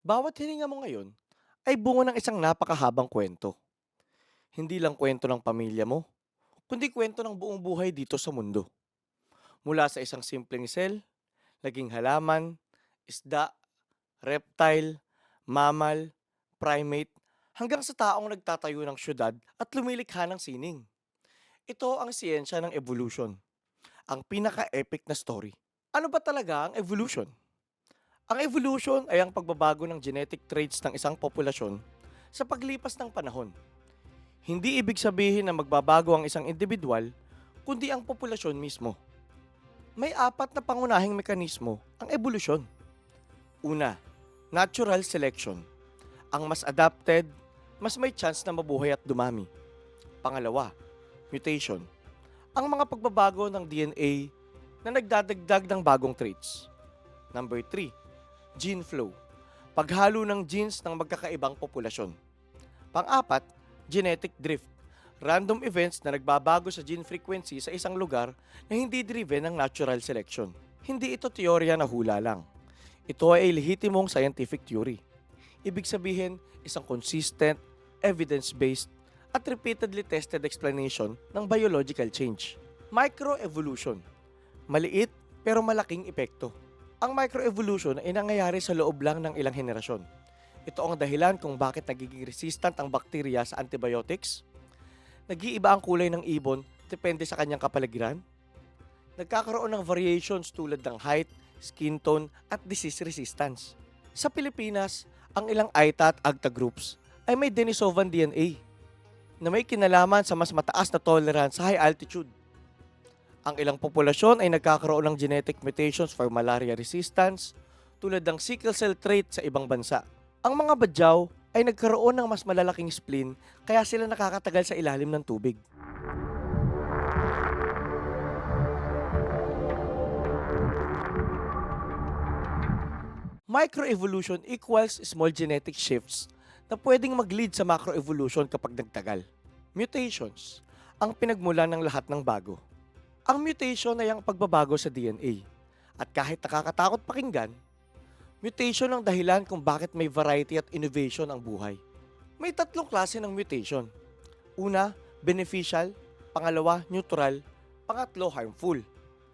Bawat hininga mo ngayon ay bunga ng isang napakahabang kwento. Hindi lang kwento ng pamilya mo, kundi kwento ng buong buhay dito sa mundo. Mula sa isang simpleng cell, naging halaman, isda, reptile, mammal, primate, hanggang sa taong nagtatayo ng syudad at lumilikha ng sining. Ito ang siyensya ng evolution, ang pinaka-epic na story. Ano ba talaga ang evolution? Ang evolution ay ang pagbabago ng genetic traits ng isang populasyon sa paglipas ng panahon. Hindi ibig sabihin na magbabago ang isang individual, kundi ang populasyon mismo. May apat na pangunahing mekanismo ang evolusyon. Una, natural selection. Ang mas adapted, mas may chance na mabuhay at dumami. Pangalawa, mutation. Ang mga pagbabago ng DNA na nagdadagdag ng bagong traits. Number 3, gene flow. Paghalo ng genes ng magkakaibang populasyon. Pang-apat, genetic drift. Random events na nagbabago sa gene frequency sa isang lugar na hindi driven ng natural selection. Hindi ito teorya na hula lang. Ito ay lehitimong scientific theory. Ibig sabihin, isang consistent, evidence-based, at repeatedly tested explanation ng biological change. Microevolution. Maliit pero malaking epekto. Ang microevolution ay nangyayari sa loob lang ng ilang henerasyon. Ito ang dahilan kung bakit nagiging resistant ang bakterya sa antibiotics, nag-iiba ang kulay ng ibon depende sa kanyang kapaligiran, nagkakaroon ng variations tulad ng height, skin tone, at disease resistance. Sa Pilipinas, ang ilang AITA at AGTA groups ay may Denisovan DNA na may kinalaman sa mas mataas na tolerance sa high altitude. Ang ilang populasyon ay nagkakaroon ng genetic mutations for malaria resistance tulad ng sickle cell trait sa ibang bansa. Ang mga badyaw ay nagkaroon ng mas malalaking spleen kaya sila nakakatagal sa ilalim ng tubig. Microevolution equals small genetic shifts na pwedeng mag-lead sa macroevolution kapag nagtagal. Mutations, ang pinagmulan ng lahat ng bago. Ang mutation ay ang pagbabago sa DNA. At kahit nakakatakot pakinggan, mutation ang dahilan kung bakit may variety at innovation ang buhay. May tatlong klase ng mutation. Una, beneficial. Pangalawa, neutral. Pangatlo, harmful.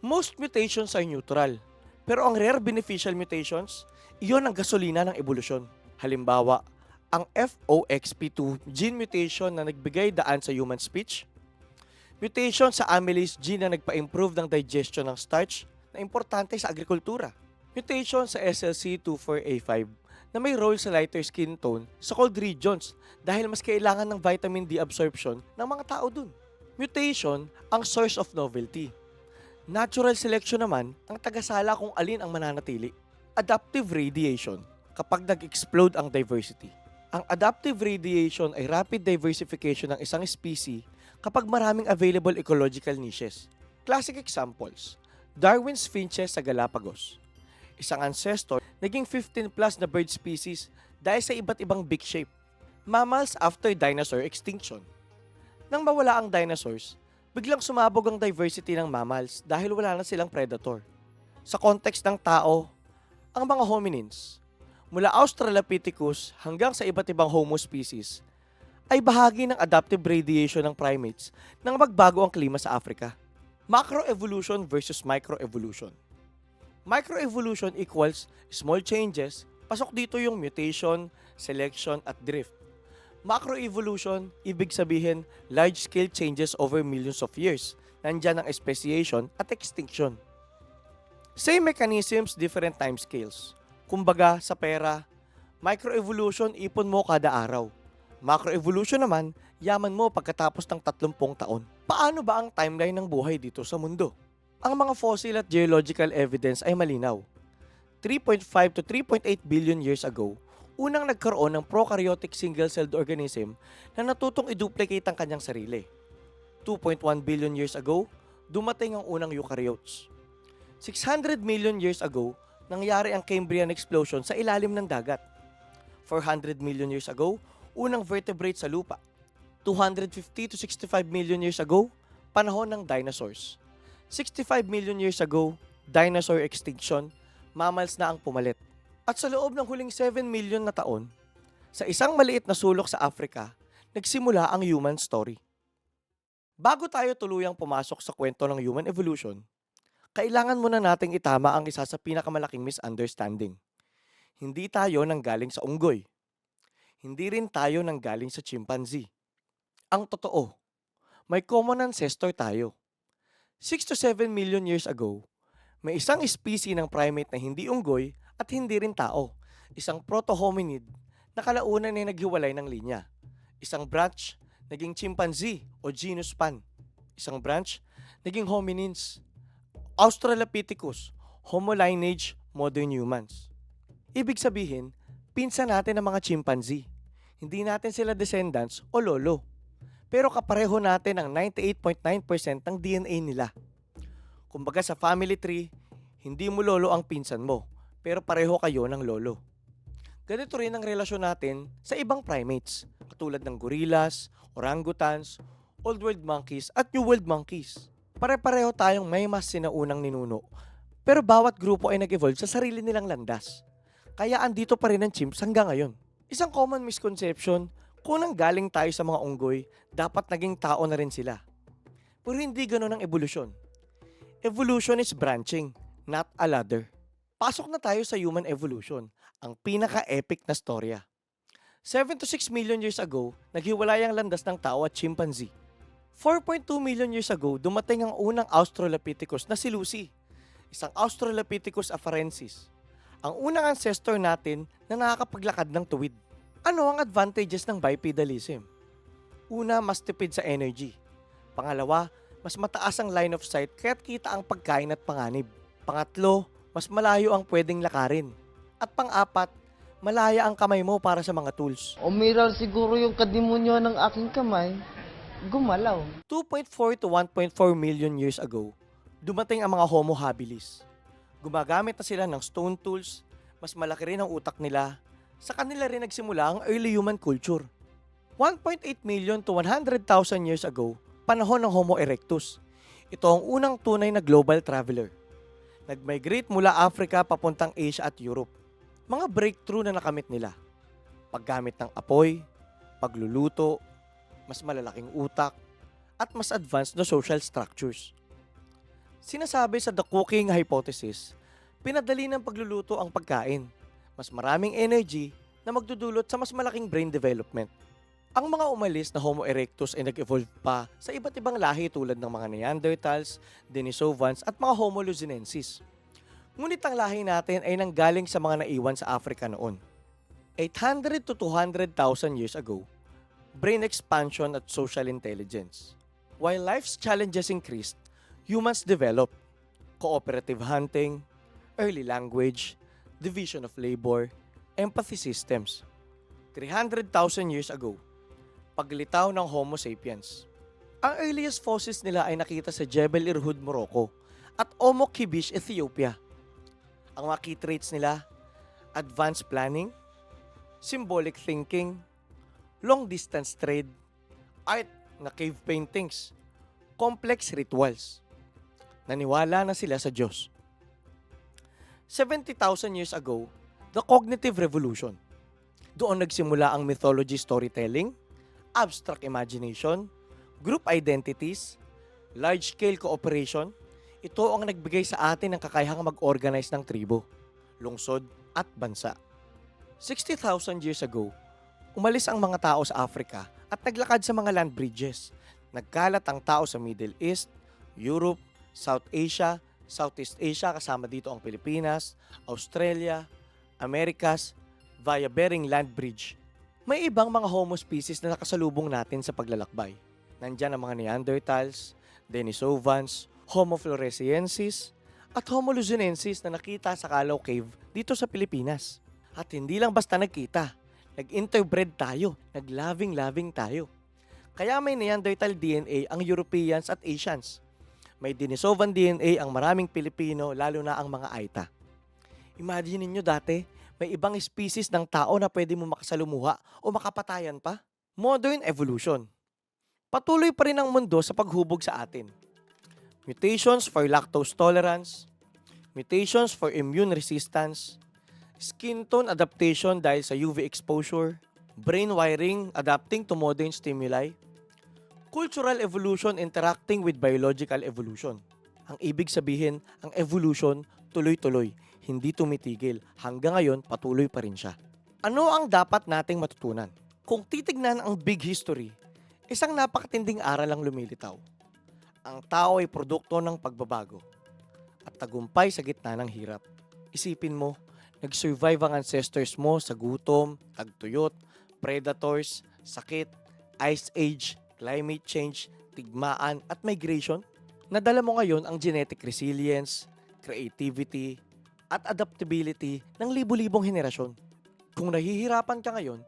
Most mutations ay neutral. Pero ang rare beneficial mutations, iyon ang gasolina ng evolusyon. Halimbawa, ang FOXP2 gene mutation na nagbigay daan sa human speech, mutation sa amylase gene na nagpa-improve ng digestion ng starch na importante sa agrikultura, mutation sa SLC24A5 na may role sa lighter skin tone sa cold regions dahil mas kailangan ng vitamin D absorption ng mga tao dun. Mutation ang source of novelty. Natural selection naman ang tagasala kung alin ang mananatili. Adaptive radiation, kapag nag-explode ang diversity. Ang adaptive radiation ay rapid diversification ng isang species kapag maraming available ecological niches. Classic examples, Darwin's finches sa Galapagos. Isang ancestor, naging 15 plus na bird species dahil sa iba't ibang beak shape. Mammals after dinosaur extinction. Nang mawala ang dinosaurs, biglang sumabog ang diversity ng mammals dahil wala na silang predator. Sa context ng tao, ang mga hominins, mula Australopithecus hanggang sa iba't ibang Homo species, ay bahagi ng adaptive radiation ng primates nang magbago ang klima sa Africa. Macroevolution versus microevolution. Microevolution equals small changes, pasok dito yung mutation, selection, at drift. Macroevolution, ibig sabihin large-scale changes over millions of years. Nandyan ang speciation at extinction. Same mechanisms, different timescales. Kumbaga, sa pera, microevolution, ipon mo kada araw. Macroevolution naman, yaman mo pagkatapos ng 30 taon. Paano ba ang timeline ng buhay dito sa mundo? Ang mga fossil at geological evidence ay malinaw. 3.5 to 3.8 billion years ago, unang nagkaroon ng prokaryotic single-celled organism na natutong i-duplicate ang kanyang sarili. 2.1 billion years ago, dumating ang unang eukaryotes. 600 million years ago, nangyari ang Cambrian explosion sa ilalim ng dagat. 400 million years ago, unang vertebrate sa lupa. 250 to 65 million years ago, panahon ng dinosaurs. 65 million years ago, dinosaur extinction, mammals na ang pumalit. At sa loob ng huling 7 million na taon, sa isang maliit na sulok sa Africa, nagsimula ang human story. Bago tayo tuluyang pumasok sa kwento ng human evolution, kailangan muna nating itama ang isa sa pinakamalaking misunderstanding. Hindi tayo nanggaling sa unggoy. Hindi rin tayo nanggaling sa chimpanzee. Ang totoo, may common ancestor tayo. 6 to 7 million years ago, may isang species ng primate na hindi unggoy at hindi rin tao. Isang proto-hominid na kalaunan ay naghiwalay ng linya. Isang branch, naging chimpanzee o genus Pan. Isang branch, naging hominins. Australopithecus, Homo lineage, modern humans. Ibig sabihin, pinsan natin ang mga chimpanzee. Hindi natin sila descendants o lolo. Pero kapareho natin ang 98.9% ng DNA nila. Kumbaga sa family tree, hindi mo lolo ang pinsan mo, pero pareho kayo ng lolo. Ganito rin ang relasyon natin sa ibang primates, katulad ng gorillas, orangutans, Old World monkeys at New World monkeys. Pare-pareho tayong may mas sinaunang ninuno, pero bawat grupo ay nag-evolve sa sarili nilang landas. Kaya andito pa rin ang chimps hanggang ngayon. Isang common misconception, kung nanggaling tayo sa mga unggoy, dapat naging tao na rin sila. Pero hindi ganun ang evolusyon. Evolution is branching, not a ladder. Pasok na tayo sa human evolution, ang pinaka-epic na storya. 7 to 6 million years ago, naghiwalay ang landas ng tao at chimpanzee. 4.2 million years ago, dumating ang unang Australopithecus na si Lucy, isang Australopithecus afarensis. Ang unang ancestor natin na nakakapaglakad ng tuwid. Ano ang advantages ng bipedalism? Una, mas tipid sa energy. Pangalawa, mas mataas ang line of sight kaya't kita ang pagkain at panganib. Pangatlo, mas malayo ang pwedeng lakarin. At pang-apat, malaya ang kamay mo para sa mga tools. Umiral siguro yung kadimonyo ng aking kamay. Gumalaw. 2.4 to 1.4 million years ago, dumating ang mga Homo habilis. Gumagamit na sila ng stone tools, mas malaki rin ang utak nila. Sa kanila rin nagsimula ang early human culture. 1.8 million to 100,000 years ago, panahon ng Homo erectus. Ito ang unang tunay na global traveler. Nag-migrate mula Africa papuntang Asia at Europe. Mga breakthrough na nakamit nila. Paggamit ng apoy, pagluluto, mas malalaking utak, at mas advanced na social structures. Sinasabi sa The Cooking Hypothesis, pinadali ng pagluluto ang pagkain. Mas maraming energy na magdudulot sa mas malaking brain development. Ang mga umalis na Homo erectus ay nag-evolve pa sa iba't ibang lahi tulad ng mga Neanderthals, Denisovans at mga Homo luzonensis. Ngunit ang lahi natin ay nanggaling sa mga naiwan sa Africa noon. 800 to 200,000 years ago, brain expansion at social intelligence. While life's challenges increased, humans developed cooperative hunting, early language, division of labor, empathy systems. 300,000 years ago, paglitaw ng Homo sapiens. Ang earliest fossils nila ay nakita sa Jebel Irhoud, Morocco at Omo Kibish, Ethiopia. Ang mga key traits nila, advanced planning, symbolic thinking, long-distance trade, art na cave paintings, complex rituals. Naniwala na sila sa Diyos. 70,000 years ago, the cognitive revolution. Doon nagsimula ang mythology storytelling, abstract imagination, group identities, large-scale cooperation. Ito ang nagbigay sa atin ng kakayahang mag-organize ng tribo, lungsod at bansa. 60,000 years ago, umalis ang mga tao sa Africa at naglakad sa mga land bridges. Nagkalat ang tao sa Middle East, Europe, South Asia, Southeast Asia kasama dito ang Pilipinas, Australia, Americas, via Bering Land Bridge. May ibang mga Homo species na nakasalubong natin sa paglalakbay. Nandyan ang mga Neanderthals, Denisovans, Homo floresiensis, at Homo luzonensis na nakita sa Calao Cave dito sa Pilipinas. At hindi lang basta nagkita, nag-interbred tayo, nag-loving tayo. Kaya may Neanderthal DNA ang Europeans at Asians. May Denisovan DNA ang maraming Pilipino, lalo na ang mga Aita. Imagine niyo dati, may ibang species ng tao na pwede mo makasalumuha o makapatayan pa. Modern evolution. Patuloy pa rin ang mundo sa paghubog sa atin. Mutations for lactose tolerance, mutations for immune resistance, Skin tone adaptation dahil sa UV exposure, brain wiring adapting to modern stimuli, cultural evolution interacting with biological evolution. Ang ibig sabihin, ang evolution tuloy-tuloy, hindi tumitigil. Hanggang ngayon, patuloy pa rin siya. Ano ang dapat nating matutunan? Kung titignan ang big history, isang napakatinding aral ang lumilitaw. Ang tao ay produkto ng pagbabago at tagumpay sa gitna ng hirap. Isipin mo, nag-survive ang ancestors mo sa gutom, tagtuyot, predators, sakit, ice age, climate change, tigmaan at migration. Nadala mo ngayon ang genetic resilience, creativity, at adaptability ng libu-libong henerasyon. Kung nahihirapan ka ngayon,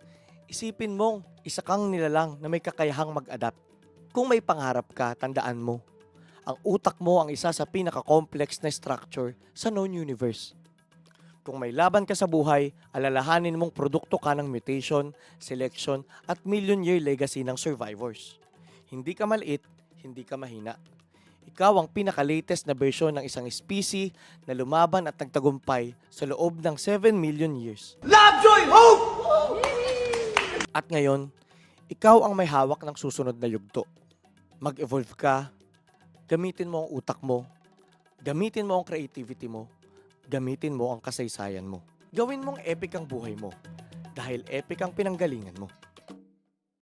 isipin mong isa kang nilalang na may kakayahang mag-adapt. Kung may pangarap ka, tandaan mo, ang utak mo ang isa sa pinaka-complex na structure sa known universe. Kung may laban ka sa buhay, alalahanin mong produkto ka ng mutation, selection, at million-year legacy ng survivors. Hindi ka maliit, hindi ka mahina. Ikaw ang pinaka-latest na version ng isang species na lumaban at nagtagumpay sa loob ng 7 million years. Love, joy, hope! At ngayon, ikaw ang may hawak ng susunod na yugto. Mag-evolve ka, gamitin mo ang utak mo, gamitin mo ang creativity mo, gamitin mo ang kasaysayan mo. Gawin mong epic ang buhay mo dahil epic ang pinanggalingan mo.